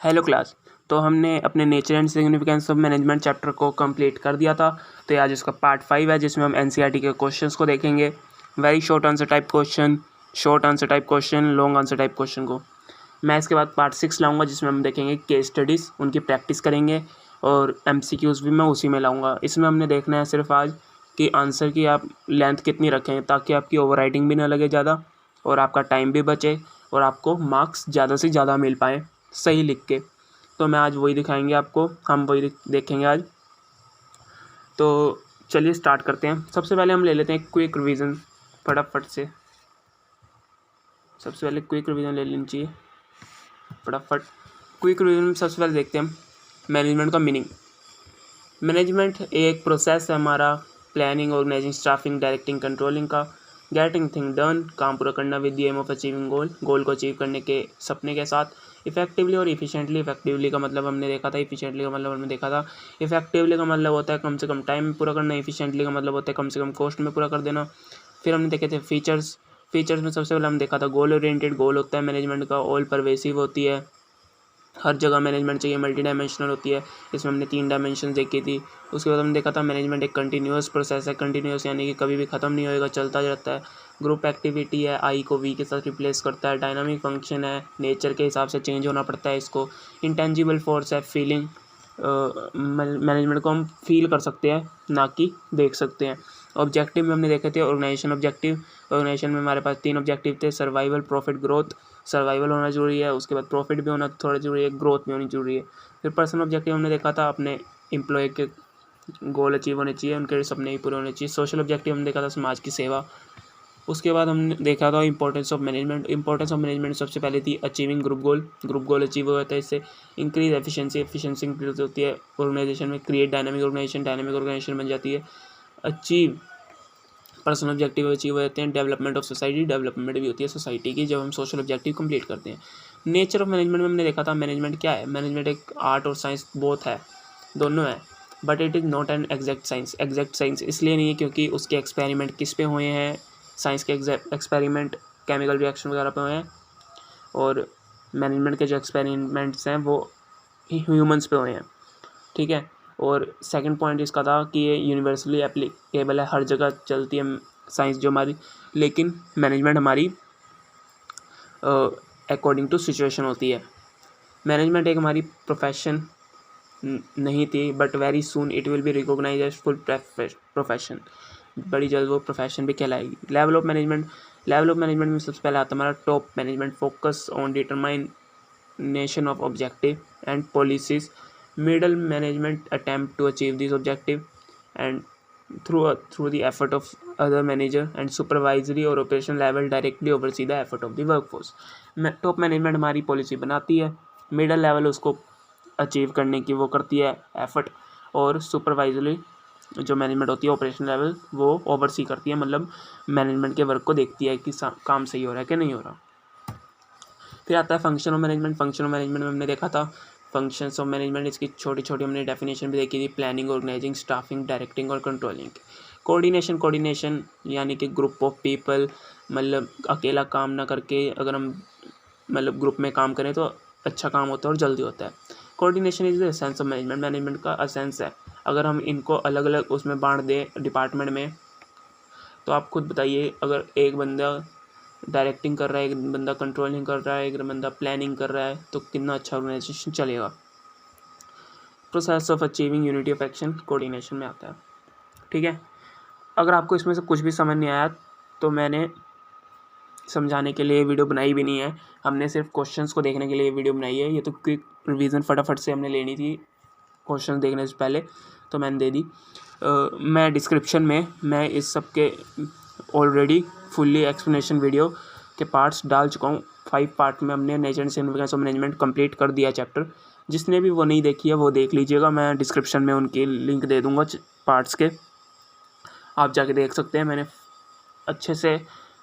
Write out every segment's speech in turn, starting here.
Hello class. तो हमने अपने nature and significance of management chapter को कंप्लीट कर दिया था। तो ये आज इसका पार्ट 5 है जिसमें हम एनसीईआरटी के क्वेश्चंस को देखेंगे। Very short answer type question, short answer type question, long answer type question को मैं इसके बाद पार्ट 6 लाऊंगा जिसमें हम देखेंगे केस स्टडीज़, उनकी प्रैक्टिस करेंगे और एमसीक्यूज़ भी मैं उसी में लाऊंगा। इसमें हमने देखना है सिर्फ आज कि आंसर की आप लेंथ कितनी रखें ताकि आपकी ओवर राइटिंग भी ना लगे ज़्यादा और आपका टाइम भी बचे और आपको मार्क्स ज़्यादा से ज़्यादा मिल पाएँ सही लिख के। तो मैं आज वही दिखाएंगे आपको, हम वही देखेंगे आज। तो चलिए स्टार्ट करते हैं। सबसे पहले हम ले लेते हैं क्विक रिवीजन फटाफट से। सबसे पहले क्विक रिवीजन ले लेनी चाहिए फटाफट। क्विक रिवीजन में सबसे पहले देखते हैं हम मैनेजमेंट का मीनिंग। मैनेजमेंट एक प्रोसेस है हमारा, planning, organising, staffing, directing, controlling का। गेटिंग थिंग डन, काम पूरा करना with the aim of achieving goal, goal को अचीव करने के सपने के साथ। इफेक्टिवली और इफिशिएंटली, इफेक्टिवली का मतलब हमने देखा था, इफिशिएंटली का मतलब हमने देखा था। इफेक्टिवली का मतलब होता है कम से कम टाइम में पूरा करना, इफिशिएंटली का मतलब होता है कम से कम कॉस्ट में पूरा कर देना। फिर हमने देखे थे फीचर्स। फीचर्स में सबसे पहले हम देखा था गोल ओरिएंटेड। गोल होता है मैनेजमेंट का ऑल परवेसिव होती है, हर जगह मैनेजमेंट चाहिए, मल्टी डायमेंशनल होती है। इसमें हमने 3 डायमेंशन देखी थी। उसके बाद हमने देखा था मैनेजमेंट एक कंटिन्यूअस प्रोसेस है। कंटिन्यूअस यानी कि कभी भी ख़त्म नहीं होएगा, चलता रहता है। ग्रुप एक्टिविटी है, आई को वी के साथ रिप्लेस करता है। डायनामिक फंक्शन है, नेचर के हिसाब से चेंज होना पड़ता है इसको। इंटेंजिबल फोर्स है, फीलिंग, मैनेजमेंट को हम फील कर सकते हैं ना कि देख सकते हैं। ऑब्जेक्टिव में हमने देखे थे ऑर्गेनाइजेशन ऑब्जेक्टिव। ऑर्गेनाइजेशन में हमारे पास 3 ऑब्जेक्टिव थे, सर्वाइवल, प्रॉफिट, ग्रोथ। सर्वाइवल होना जरूरी है, उसके बाद प्रॉफिट भी होना थोड़ा जरूरी है, ग्रोथ भी होनी जरूरी है। फिर पर्सनल ऑब्जेक्टिव हमने देखा था अपने एम्प्लॉय के गोल अचीव होने चाहिए, उनके सपने भी पूरे होने चाहिए। सोशल ऑब्जेक्टिव हमने देखा था समाज की सेवा। उसके बाद हमने देखा था importance of management. Importance of management सबसे पहले थी अचीविंग ग्रुप गोल। ग्रुप गोल अचीव होता है इससे। इंक्रीज एफिशिएंसी, एफिशिएंसी इंक्रीज होती है ऑर्गेनाइजेशन में। Create dynamic organisation, dynamic organisation बन जाती है। अचीव पर्सनल ऑब्जेक्टिव अचीव हो जाते हैं। डेवलपमेंट ऑफ सोसाइटी, डेवलपमेंट भी होती है सोसाइटी की जब हम सोशल ऑब्जेक्टिव कंप्लीट करते हैं। नेचर ऑफ मैनेजमेंट में हमने देखा था मैनेजमेंट क्या है। मैनेजमेंट एक आर्ट और साइंस बोथ है, दोनों है, but it is not an exact science. Exact science इसलिए नहीं है क्योंकि उसके एक्सपेरिमेंट किस पे हुए हैं। साइंस के एक्सपेरिमेंट केमिकल रिएक्शन वगैरह पे हुए हैं और मैनेजमेंट के जो एक्सपेरिमेंट्स हैं वो ह्यूमंस पे हुए हैं, ठीक है। और सेकंड पॉइंट इसका था कि ये यूनिवर्सली एप्लीकेबल है, हर जगह चलती है साइंस जो हमारी। लेकिन मैनेजमेंट हमारी अकॉर्डिंग टू सिचुएशन होती है। मैनेजमेंट एक हमारी प्रोफेशन नहीं थी, but very soon it will be recognise as full profession. बड़ी जल्द वो प्रोफेशन भी कहलाएगी। Level of management. Level of management में सबसे पहले आता है हमारा top management, focus on determination of objective and policies. Middle management attempt to achieve this objective and through the effort of other manager, and supervisory और operational level directly oversee the effort of the workforce. Top management हमारी policy बनाती है, middle level उसको achieve करने की वो करती है एफर्ट, और सुपरवाइजरी जो मैनेजमेंट होती है ऑपरेशनल लेवल वो ओवरसी करती है, मतलब मैनेजमेंट के वर्क को देखती है कि काम सही हो रहा है कि नहीं हो रहा। फिर आता है function of management. Function of management में हमने देखा था फंक्शंस ऑफ मैनेजमेंट, इसकी छोटी छोटी हमने डेफिनेशन भी देखी थी। प्लानिंग, ऑर्गेनाइजिंग, स्टाफिंग, डायरेक्टिंग और कंट्रोलिंग। कोऑर्डिनेशन। कोऑर्डिनेशन यानी कि ग्रुप ऑफ पीपल, मतलब अकेला काम ना करके अगर हम मतलब ग्रुप में काम करें तो अच्छा काम होता है और जल्दी होता है। Coordination is the essence of management. Management का एसेंस है। अगर हम इनको अलग अलग उसमें बांट दें डिपार्टमेंट में, तो आप खुद बताइए, अगर एक बंदा डायरेक्टिंग कर रहा है, एक बंदा कंट्रोलिंग कर रहा है, एक बंदा प्लानिंग कर रहा है, तो कितना अच्छा ऑर्गेनाइजेशन चलेगा। Process of achieving unity of action coordination में आता है, ठीक है। अगर आपको इसमें से कुछ भी समझ नहीं आया तो मैंने समझाने के लिए वीडियो बनाई भी नहीं है, हमने सिर्फ क्वेश्चंस को देखने के लिए वीडियो बनाई है। ये तो क्विक रिवीजन फटाफट से हमने लेनी थी क्वेश्चन देखने से पहले, तो मैंने दे दी। मैं डिस्क्रिप्शन में मैं इस सब के ऑलरेडी फुल्ली एक्सप्लेनेशन वीडियो के पार्ट्स डाल चुका हूँ। 5 पार्ट में हमने nature and significance of management complete कर दिया चैप्टर। जिसने भी वो नहीं देखी है वो देख लीजिएगा, मैं डिस्क्रिप्शन में उनकी लिंक दे दूँगा पार्ट्स के, आप जाके देख सकते हैं। मैंने अच्छे से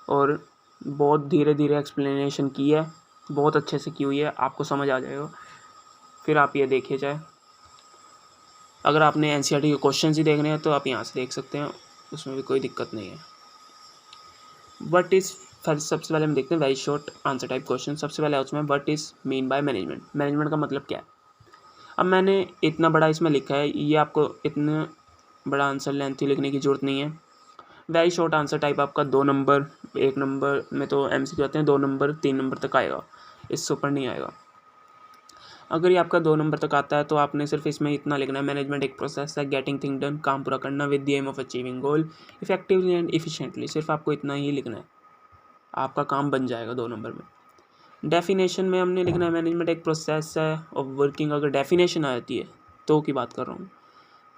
और बहुत धीरे धीरे एक्सप्लेनेशन की है, बहुत अच्छे से की हुई है, आपको समझ आ जाएगा। फिर आप ये देखिए चाहे अगर आपने एनसीईआरटी के क्वेश्चन ही देखने हैं तो आप यहाँ से देख सकते हैं, उसमें भी कोई दिक्कत नहीं है। व्हाट इज़ फिर सबसे पहले हम देखते हैं very short answer type question. सबसे पहले उसमें what is mean by management, management का मतलब क्या है। अब मैंने इतना बड़ा इसमें लिखा है, ये आपको इतना बड़ा आंसर लेंथी लिखने की ज़रूरत नहीं है। वेरी शॉर्ट आंसर टाइप आपका 2 नंबर, 1 नंबर में तो MCQ आते हैं, 2 नंबर 3 नंबर तक आएगा, इससे ऊपर नहीं आएगा। अगर ये आपका 2 नंबर तक आता है तो आपने सिर्फ इसमें इतना लिखना है, मैनेजमेंट एक प्रोसेस है गेटिंग थिंग डन, काम पूरा करना with the aim of achieving goal effectively and efficiently. सिर्फ आपको इतना ही लिखना है, आपका काम बन जाएगा 2 नंबर में। डेफिनेशन में हमने लिखना है मैनेजमेंट एक प्रोसेस है ऑफ वर्किंग, अगर डेफिनेशन आ जाती है तो की बात कर रहा हूँ,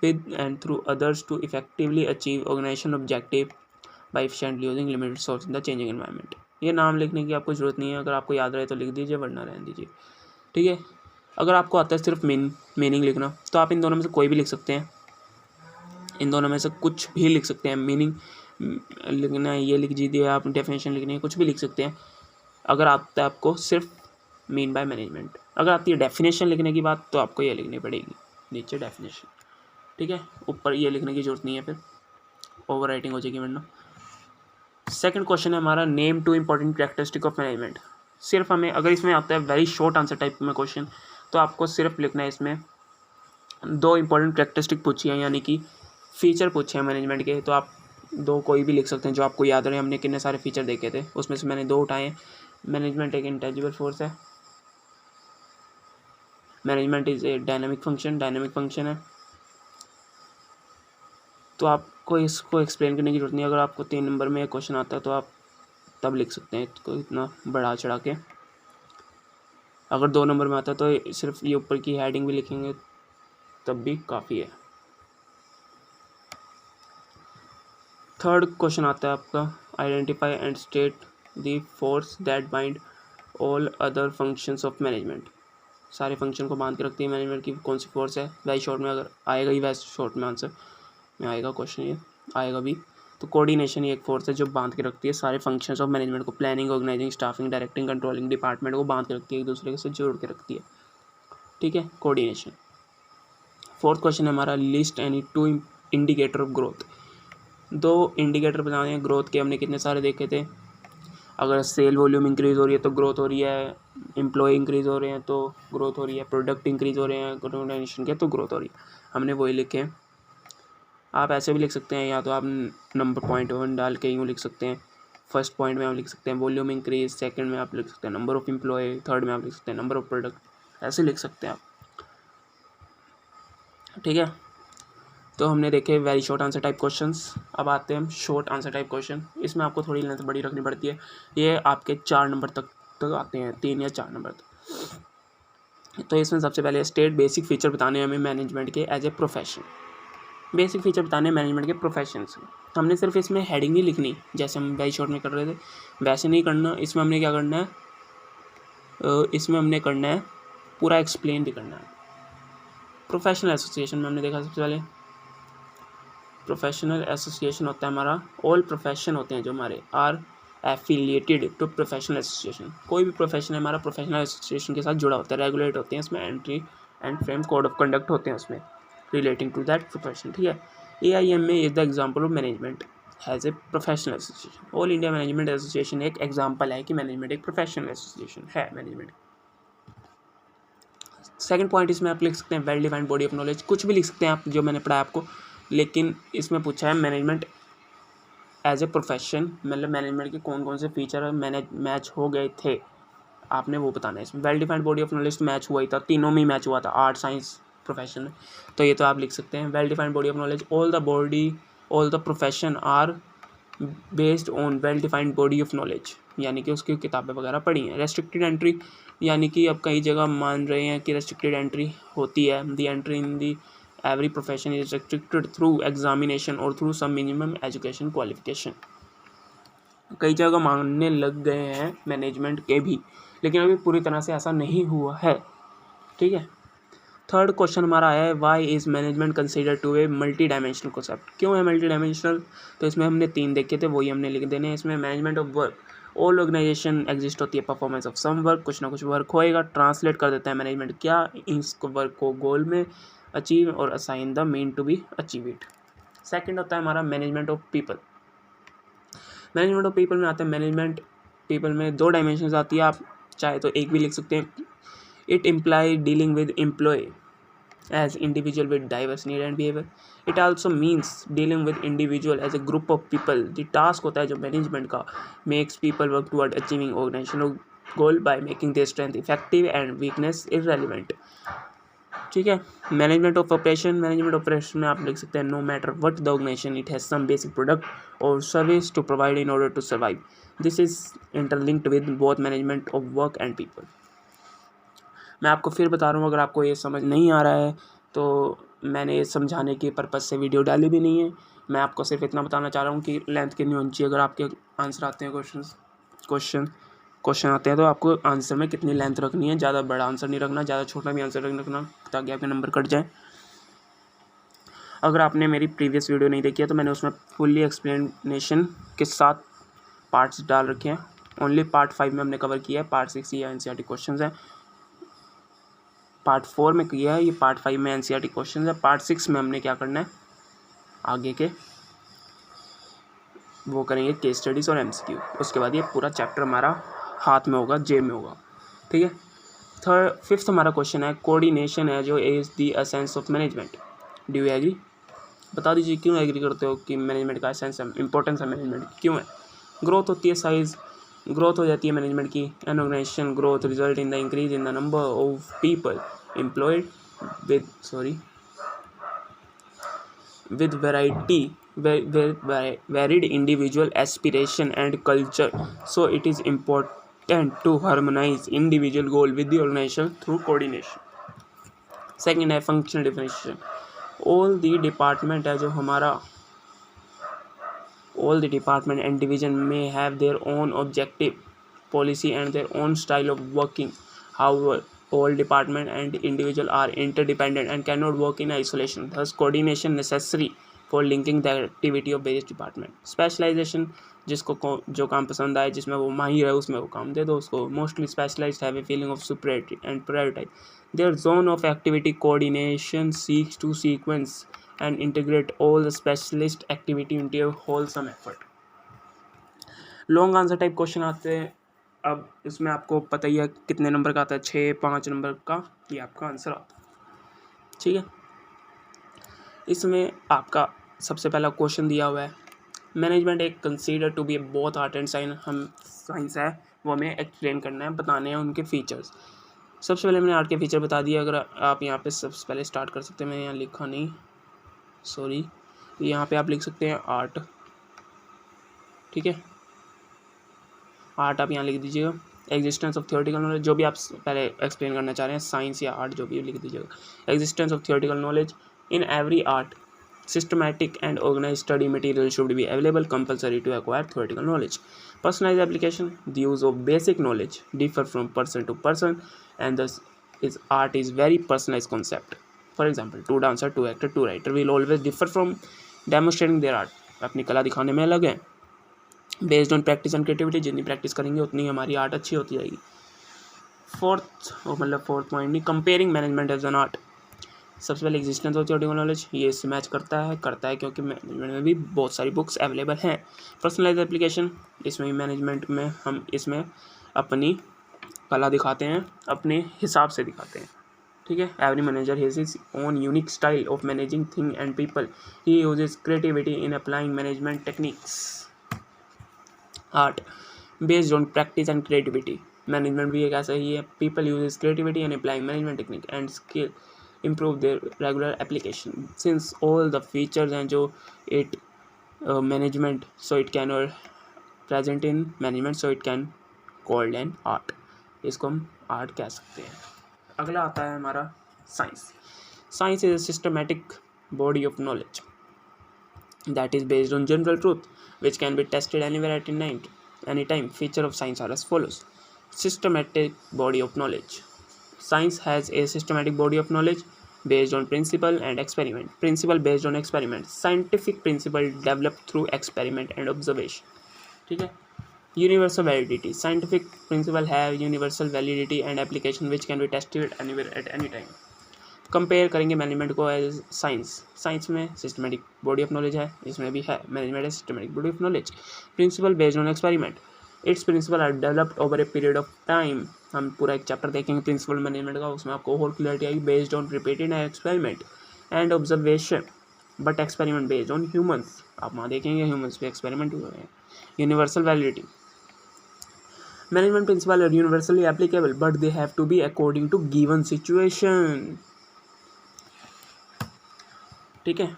with and through others to effectively achieve organisation objective by efficiently using limited resource in the changing environment. ये नाम लिखने की आपको ज़रूरत नहीं है, अगर आपको याद रहे तो लिख दीजिए, वरना रहने दीजिए, ठीक है। अगर आपको आता है सिर्फ मीनिंग लिखना तो आप इन दोनों में से कोई भी लिख सकते हैं, इन दोनों में से कुछ भी लिख सकते हैं। मीनिंग लिखना है ये लिख दीजिए, आप डेफिनेशन लिखनी है कुछ भी लिख सकते हैं। अगर आता है आपको सिर्फ मीन बाय मैनेजमेंट, अगर आती है डेफिनेशन लिखने की बात तो आपको ये लिखनी पड़ेगी नीचे डेफिनेशन, ठीक है। ऊपर ये लिखने की जरूरत नहीं है, फिर ओवर राइटिंग हो जाएगी वरना। सेकंड क्वेश्चन है हमारा name 2 important characteristic of management. सिर्फ हमें अगर इसमें आता है वेरी शॉर्ट आंसर टाइप में क्वेश्चन तो आपको सिर्फ लिखना है इसमें 2 इंपॉर्टेंट कैरेक्टरिस्टिक पूछी है, यानी कि फीचर पूछे हैं मैनेजमेंट के, तो आप 2 कोई भी लिख सकते हैं जो आपको याद रहे। हमने कितने सारे फीचर देखे थे, उसमें से मैंने 2 उठाए। मैनेजमेंट एक इंटेलिजिबल फोर्स है, management is a dynamic function है। तो आपको इसको एक्सप्लेन करने की जरूरत नहीं है। अगर आपको 3 नंबर में क्वेश्चन आता है तो आप तब लिख सकते हैं इसको इतना बढ़ा चढ़ा के। अगर 2 नंबर में आता है तो सिर्फ ये ऊपर की हेडिंग भी लिखेंगे तब भी काफ़ी है। थर्ड क्वेश्चन आता है आपका identify and state the force that bind all other functions of management. सारे फंक्शन को बांध के रखती है मैनेजमेंट की कौन सी फोर्स है। वैसे शॉर्ट में अगर आएगा ही, वैसे शॉर्ट में आंसर में आएगा क्वेश्चन, ये आएगा भी। तो कोऑर्डिनेशन ही एक फोर्स है जो बांध के रखती है सारे फंक्शंस ऑफ मैनेजमेंट को, planning, organising, staffing, directing, controlling department को बांध के रखती है, एक दूसरे से जोड़ के रखती है, ठीक है, कोऑर्डिनेशन। फोर्थ क्वेश्चन है हमारा list any 2 indicator of growth. 2 indicator बताने हैं ग्रोथ के, हमने कितने सारे देखे थे। अगर सेल वॉल्यूम इंक्रीज़ हो रही है तो ग्रोथ हो रही है, एम्प्लॉय इंक्रीज़ हो रहे हैं तो ग्रोथ हो रही है, प्रोडक्ट इंक्रीज़ हो रहे हैं ऑर्गेनाइजेशन के तो ग्रोथ हो रही है, हमने वही लिखे हैं। आप ऐसे भी लिख सकते हैं, या तो आप नंबर पॉइंट 1 डाल के यूँ लिख सकते हैं। फर्स्ट पॉइंट में आप लिख सकते हैं वॉल्यूम इंक्रीज, सेकंड में आप लिख सकते हैं नंबर ऑफ़ एम्प्लॉय, थर्ड में आप लिख सकते हैं नंबर ऑफ़ प्रोडक्ट, ऐसे लिख सकते हैं आप, ठीक है। तो हमने देखे very short answer type questions. अब आते हैं हम शॉर्ट आंसर टाइप क्वेश्चन। इसमें आपको थोड़ी लेंथ बड़ी रखनी पड़ती है, ये आपके 4 नंबर तक आते हैं, 3 या 4 नंबर तक। तो इसमें सबसे पहले स्टेट बेसिक फीचर बताने हैं हमें मैनेजमेंट के as a profession. Basic feature बताने हैं मैनेजमेंट के प्रोफेशन से। हमने सिर्फ इसमें हेडिंग नहीं लिखनी जैसे हम वेरी शॉर्ट में कर रहे थे, वैसे नहीं करना। इसमें हमने क्या करना है, इसमें हमने करना है पूरा एक्सप्लेन भी करना है। प्रोफेशनल एसोसिएशन में हमने देखा सबसे पहले प्रोफेशनल एसोसिएशन होता है हमारा, ऑल प्रोफेशन होते हैं जो हमारे are affiliated to professional association. कोई भी प्रोफेशन है हमारा प्रोफेशनल एसोसिएशन के साथ जुड़ा होता है, रेगुलेट होते हैं, इसमें entry and frame code of conduct होते हैं उसमें रिलेटिंग टू दैट प्रोफेशन, ठीक है। AIMA is the example of management has a professional association. All India management association एक एग्जाम्पल है कि मैनेजमेंट एक प्रोफेशनल एसोसिएशन है मैनेजमेंट। सेकंड पॉइंट इसमें आप लिख सकते हैं well defined body of knowledge, कुछ भी लिख सकते हैं आप जो मैंने पढ़ाया आपको, लेकिन इसमें पूछा है मैनेजमेंट एज ए प्रोफेशन, मतलब मैनेजमेंट के कौन कौन से फीचर मैच हो गए थे आपने वो बताना है इसमें। Well defined body of knowledge match हुआ ही था, तीनों में ही मैच हुआ था, आर्ट साइंस प्रोफेशन में, तो ये तो आप लिख सकते हैं well defined body of knowledge. All the profession are based on well defined body of knowledge, यानी कि उसकी किताबें वगैरह पढ़ी हैं। रेस्ट्रिक्टेड एंट्री, यानी कि अब कई जगह मान रहे हैं कि रेस्ट्रिक्टेड एंट्री होती है, the entry in the every profession is restricted through examination और through some minimum education qualification. कई जगह मानने लग गए हैं मैनेजमेंट के भी, लेकिन अभी पूरी तरह से ऐसा नहीं हुआ है, ठीक है। थर्ड क्वेश्चन हमारा आया है why is management consider to a multi dimensional concept. क्यों है मल्टी डायमेंशनल, तो इसमें हमने 3 देखे थे, वही हमने लिख देने हैं इसमें। Management of work, all organisation exist होती है परफॉर्मेंस ऑफ सम वर्क, कुछ ना कुछ वर्क होएगा, ट्रांसलेट कर देता है मैनेजमेंट क्या इस वर्क को गोल में अचीव और assign the mean to be achieve it. Second होता है हमारा management of people. Management of people में आता है मैनेजमेंट पीपल में 2 डायमेंशंस आती है, आप चाहे तो एक भी लिख सकते हैं। It imply dealing with employ as individual with diverse need and behavior. It also means dealing with individual as a group of people. The task होता है जो मैनेजमेंट का, makes people work toward achieving organizational goal by making their strength effective and weakness irrelevant. ठीक है। Management of operation में आप लिख सकते हैं no matter what the organisation it has some basic product और service to provide in order to survive. This is interlinked with both management of work and people. मैं आपको फिर बता रहा हूँ, अगर आपको ये समझ नहीं आ रहा है तो मैंने ये समझाने के पर्पज़ से वीडियो डाली भी नहीं है। मैं आपको सिर्फ इतना बताना चाह रहा हूँ कि लेंथ कितनी होनी चाहिए। अगर आपके आंसर आते हैं क्वेश्चन आते हैं तो आपको आंसर में कितनी लेंथ रखनी है। ज़्यादा बड़ा आंसर नहीं रखना, ज़्यादा छोटा भी आंसर नहीं रखना, ताकि आपके नंबर कट जाए। अगर आपने मेरी प्रीवियस वीडियो नहीं देखी है तो मैंने उसमें फुल्ली एक्सप्लेनेशन के साथ पार्ट्स डाल रखे हैं। ओनली पार्ट 5 में हमने कवर किया है, पार्ट 6 ये एनसीईआरटी क्वेश्चन है, पार्ट 4 में किया है, ये पार्ट 5 में एनसीईआरटी क्वेश्चन है। पार्ट 6 में हमने क्या करना है, आगे के वो करेंगे केस स्टडीज़ और एमसीक्यू। उसके बाद ये पूरा चैप्टर हमारा हाथ में होगा, जेब में होगा। ठीक है। फिफ्थ हमारा क्वेश्चन है कोऑर्डिनेशन है जो is the essence of management. Do you agree? बता दीजिए क्यों एग्री करते हो कि मैनेजमेंट का एसेंस है, इंपॉर्टेंस है मैनेजमेंट क्यों है। ग्रोथ होती है, साइज ग्रोथ हो जाती है मैनेजमेंट की। An organisation growth result in the increase in the number of people employed with varied individual aspiration and culture, so it is important to harmonize individual goal with the organization through coordination. Second है functional definition. all the department है जो हमारा all the department and division may have their own objective, policy and their own style of working. However, all department and individual are interdependent and cannot work in isolation. Thus, coordination necessary for linking the activity of various department. Specialization, जिसको जो काम पसंद आए, जिसमें वो माहिर है उसमें वो काम दे दो उसको. Mostly specialized have a feeling of superiority and prioritize their zone of activity. Coordination seeks to sequence and integrate all the specialist activity into a wholesome effort. Long answer type question आते हैं। अब इसमें आपको पता ही है कितने number का आता है, 6-5 नंबर का ये आपका आंसर आता है। ठीक है। इसमें आपका सबसे पहला क्वेश्चन दिया हुआ है मैनेजमेंट एक consider to be both art and science है, वो हमें एक्सप्लेन करना है, बताने हैं उनके फीचर्स। सबसे पहले मैंने आर्ट के फीचर बता दिया। अगर आप यहाँ पे सबसे पहले स्टार्ट कर सकते हैं, मैंने यहाँ लिखा नहीं, सॉरी, यहाँ पे आप लिख सकते हैं आर्ट। ठीक है, आर्ट आप यहाँ लिख दीजिएगा। एग्जिस्टेंस ऑफ थियोरेटिकल नॉलेज, जो भी आप पहले एक्सप्लेन करना चाह रहे हैं, साइंस या आर्ट जो भी लिख दीजिएगा। Existence of theoretical knowledge in every art systematic and organized study material should be available, compulsory to acquire theoretical knowledge. Personalized application, the use of basic knowledge differ from person to person and thus art is very personalized concept. For example, two dancer, two actor, two writer will always differ from demonstrating their art. अपनी कला दिखाने में अलग है। Based on practice and creativity, जितनी practice करेंगे उतनी हमारी आर्ट अच्छी होती जाएगी। फोर्थ पॉइंट नहीं, comparing management as an art. सबसे पहले एग्जिस्टेंस ऑफ थियोरेटिकल नॉलेज, ये इससे मैच करता है क्योंकि मैनेजमेंट में भी बहुत सारी बुक्स अवेलेबल हैं। पर्सनलाइज एप्लीकेशन, इसमें भी मैनेजमेंट में हम इसमें अपनी कला दिखाते हैं, अपने हिसाब से दिखाते हैं। ठीक है। Every manager has his own unique style of managing thing and people, he uses creativity in applying management techniques. Art based on practice and creativity, management भी एक ऐसा ही है। People uses creativity in applying management technique and skill improve their regular application. Since all the features and जो it management, so it can present in management, so it can called an art. इसको हम art कह सकते हैं। अगला आता है हमारा science. Science is a systematic body of knowledge that is based on general truth which can be tested anywhere at any time. Feature of science are as follows. Systematic body of knowledge. Science has a systematic body of knowledge based on principle and experiment. Principle based on experiment. Scientific principle developed through experiment and observation. ठीक है। Universal validity. Scientific principle have universal validity and application which can be tested anywhere at any time. Compare करेंगे management को as science. Science में systematic body of knowledge है, इसमें भी है management है systematic body of knowledge. Principle based on experiment, its principle are developed over a period of time. हम पूरा एक चैप्टर देखेंगे प्रिंसिपल मैनेजमेंट का, उसमें आपको और क्लियरिटी आएगी। Based on repeated experiment and observation, but experiment based on humans. आप वहाँ देखेंगे ह्यूमंस पे एक्सपेरिमेंट हुए हैं। Universal validity, management principle are universally applicable but they have to be according to given situation. ठीक है,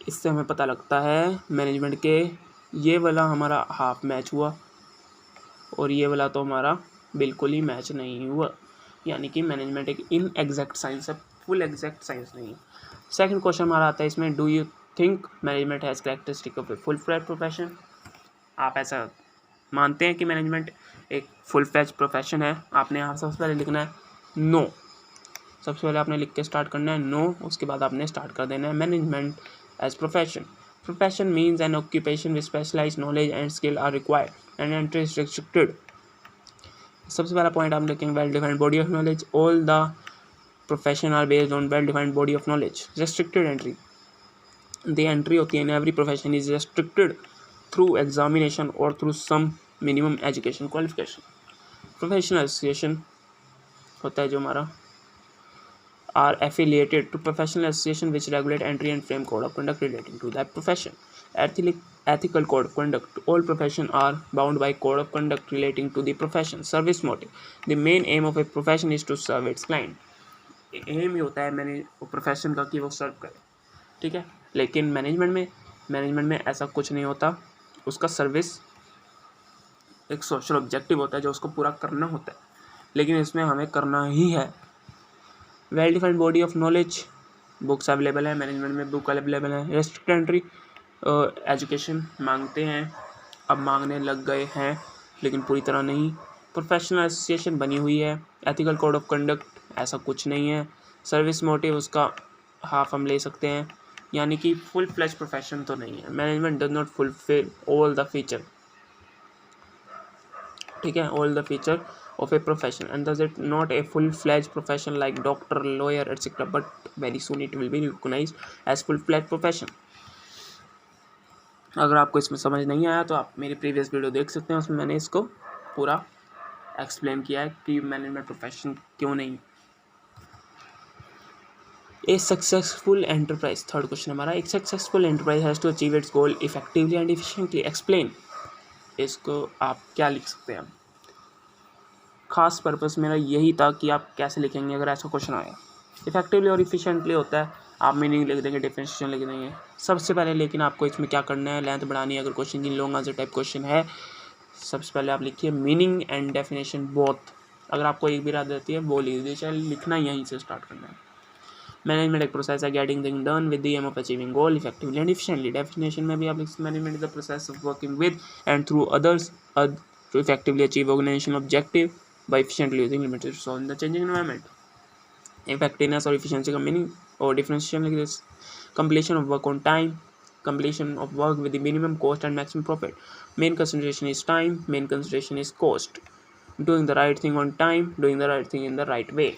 इससे हमें पता लगता है मैनेजमेंट के ये वाला हमारा हाफ मैच हुआ और ये वाला तो हमारा बिल्कुल ही मैच नहीं हुआ, यानी कि मैनेजमेंट एक इन एग्जैक्ट साइंस है, फुल एग्जैक्ट साइंस नहीं है। सेकंड क्वेश्चन हमारा आता है इसमें, do you think management has characteristic of a full fledge profession? आप ऐसा मानते हैं कि मैनेजमेंट एक फुल फ्लैज प्रोफेशन है? आपने यहाँ सबसे पहले लिखना है नो। सबसे पहले आपने लिख के स्टार्ट करना है नो, उसके बाद आपने स्टार्ट कर देना है management as profession. Profession means an occupation with specialised knowledge and skill are required and entry is restricted. सबसे पहला पॉइंट आप लिखेंगे well defined body of knowledge. All the profession are based on well defined body of knowledge. Restricted entry, the entry होती है in every profession is restricted through examination और through some minimum education qualification. Professional association होता है जो हमारा are affiliated to professional association which regulate entry and frame code of conduct relating to that profession. Ethical code of conduct, all professions are bound by code of conduct relating to the profession. Service motive, the main aim of a profession is to serve its client. Aim ही होता है मैंने profession का कि वो सर्व करे, ठीक है। लेकिन मैनेजमेंट में ऐसा कुछ नहीं होता, उसका सर्विस एक सोशल ऑब्जेक्टिव होता है जो उसको पूरा करना होता है, लेकिन इसमें हमें करना ही है। Well defined body of knowledge, books available है मैनेजमेंट में, बुक अवेलेबल है। रेस्ट्रिक्टेड एंट्री, एजुकेशन मांगते हैं, अब मांगने लग गए हैं लेकिन पूरी तरह नहीं। प्रोफेशनल एसोसिएशन बनी हुई है। एथिकल कोड ऑफ कंडक्ट, ऐसा कुछ नहीं है। सर्विस मोटिव, उसका हाफ हम ले सकते हैं, यानी कि फुल फ्लैश प्रोफेशन तो नहीं है। Management does not fulfil all the feature, ठीक है, all the feature of a profession and thus it not a full-fledged profession like doctor, lawyer, etc. but very soon it will be recognized as full-fledged profession. अगर आपको इसमें समझ नहीं आया तो आप मेरी प्रीवियस वीडियो देख सकते हैं, उसमें मैंने इसको पूरा एक्सप्लेन किया है कि मैनेजमेंट प्रोफेशन क्यों नहीं। A successful enterprise, third question हमारा, एक successful enterprise has to achieve its goal effectively and efficiently. Explain, इसको आप क्या लिख सकते हैं? खास पर्पस मेरा यही था कि आप कैसे लिखेंगे अगर ऐसा क्वेश्चन आया। इफेक्टिवली और इफिशिएंटली होता है, आप मीनिंग लिख देंगे, डिफरेंशिएशन लिख देंगे सबसे पहले। लेकिन आपको इसमें क्या करना है, लेंथ बढ़ानी है। अगर क्वेश्चन की लॉन्ग आंसर टाइप क्वेश्चन है, सबसे पहले आप लिखिए मीनिंग एंड डेफिनेशन बोथ। अगर आपको एक भी याद रहती है वो लिख दीजिए, चलिए लिखना यहीं से स्टार्ट करना है। मैनेजमेंट एक प्रोसेस है getting thing done with the aim of achieving goal effectively and efficiently. Definition में भी आप management is the process of working with and through others to effectively achieve organisational objective by efficiently using limited resources in the changing environment. Effectiveness or efficiency का meaning or differentiation like this: completion of work on time, completion of work with the minimum cost and maximum profit. Main consideration is time, main consideration is cost. Doing the right thing on time, doing the right thing in the right way.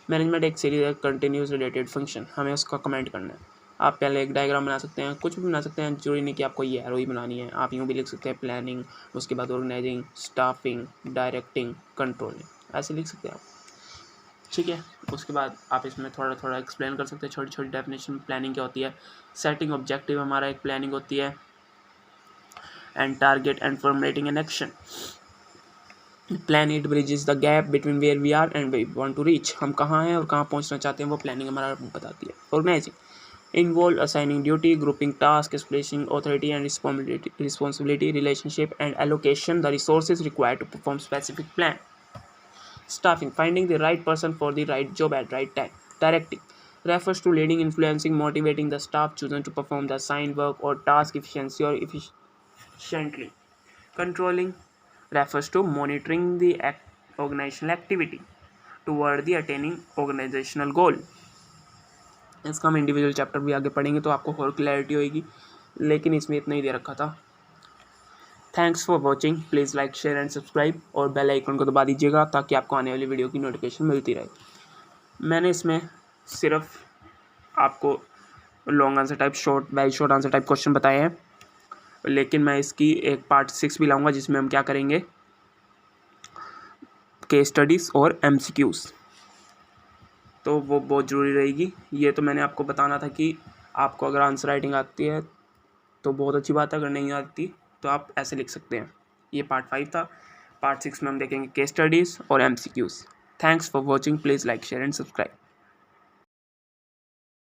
Management एक series है continuous related function, हमें उसका comment करना है। आप पहले एक diagram बना सकते हैं, कुछ भी बना सकते हैं, जरूरी नहीं कि आपको ये एरो ही बनानी है। आप यूँ भी लिख सकते हैं प्लानिंग, उसके बाद ऑर्गेनाइजिंग, स्टाफिंग, डायरेक्टिंग, कंट्रोलिंग, ऐसे लिख सकते हैं आप, ठीक है। उसके बाद आप इसमें थोड़ा थोड़ा एक्सप्लेन कर सकते हैं, छोटी छोटी डेफिनेशन। प्लानिंग क्या होती है? सेटिंग ऑब्जेक्टिव हमारा एक प्लानिंग होती है, and target and formulating an action. Plan it bridges the gap between where we are and we want to reach. हम कहाँ हैं और कहाँ पहुँचना चाहते हैं, वो प्लानिंग हमारा बताती है। Organizing involve assigning duty, grouping tasks, establishing authority and responsibility, relationship and allocation the resources required to perform specific plan. Staffing, finding the right person for the right job at right time. Directing refers to leading, influencing, motivating the staff chosen to perform the assigned work or task efficiency or efficiently. Controlling refers to monitoring the organizational activity toward the attaining organizational goal. इसका हम individual chapter भी आगे पढ़ेंगे तो आपको और clarity होगी, लेकिन इसमें इतना ही दे रखा था। Thanks for watching, please like, share and subscribe और बेल आइकन को दबा दीजिएगा ताकि आपको आने वाली वीडियो की नोटिफिकेशन मिलती रहे। मैंने इसमें सिर्फ आपको long answer type, short answer type question बताए हैं। लेकिन मैं इसकी एक पार्ट 6 भी लाऊंगा जिसमें हम क्या करेंगे, केस स्टडीज़ और MCQs, तो वो बहुत ज़रूरी रहेगी। ये तो मैंने आपको बताना था कि आपको अगर आंसर राइटिंग आती है तो बहुत अच्छी बात है, अगर नहीं आती तो आप ऐसे लिख सकते हैं। ये पार्ट 5 था। पार्ट 6 में हम देखेंगे केस स्टडीज़ और MCQs। Thanks for watching, please like share and subscribe.